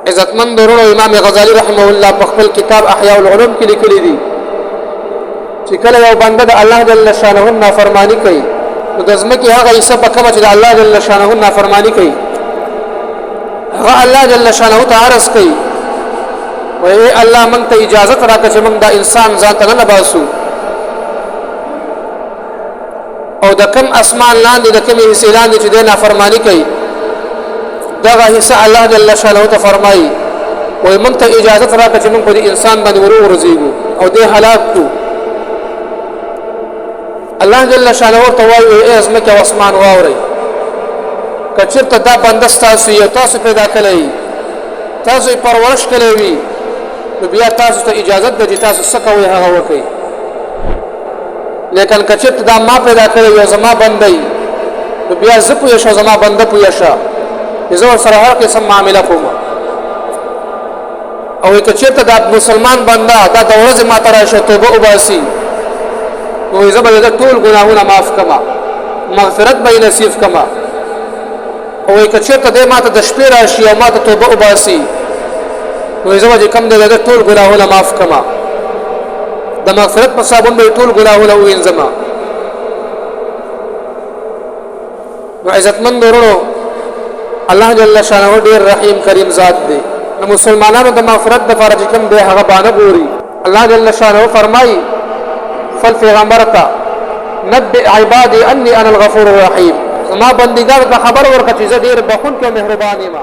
عزتمند ورونو امام غزالی رحمه الله په خپل کتاب احیاء العلوم کې لیکلي دي چې کله یو بنده د الله جل شانه نافرمانی کوي نو د ځمکې هغه حصہ په کومه چې د الله جل شانه نافرمانی کوي هغه الله جل شانه ته عرض کوي وای الله مونږ ته اجازه راکړه چې مونږ دا انسان ذات نه باسو او د کم اسمان لاندې د کم حصے لاندې چې د نافرمانی کوي دغه حصہ الله جل شانه ته فرمایي وای مونږ ته اجازه راکړه چې مونږ په انسان باندې ورزيږو او د هلاک کو الله جل شانه ته وایي ای ازمکه او اسمان واوري کچرته دا بندستاسو یو تاسو پیدا کړی تاسو پرورش کړی وي نو بیا تاسو ته اجازه ده چې تاسو څه کوئ هغه وکړئ لیکن کچرته دا ما پیدا کړی یو زما بندي نو بیا زه پوه شم زما بنده پوه شه زه سره هر قسم معامله کوم او کچرته دا مسلمان بنده دا د ورځې ما ته راشه توبه وباسي نو زه به د ټول ګناهونه معاف کما مغفرت به نصیب کما او کچرته د ما ته د شپې راشي او ما ته توبه وباسي نو زه به کم د ټول ګناهونه معاف کما د مغفرت په صابون به ټول ګناهونه وینځم نو عزتمند ورونو الله جل شانه ډیر رحیم کریم ذات دی نو مسلمانانو د مغفرت د فرج کم به هغه باندې ګوري الله جل شانه فرمایي فل پیغمبر تا نبئ عبادي اني انا الغفور الرحيم ما بندگان ته خبر ورکړي چې زه ډیر بخون کې مهربان یم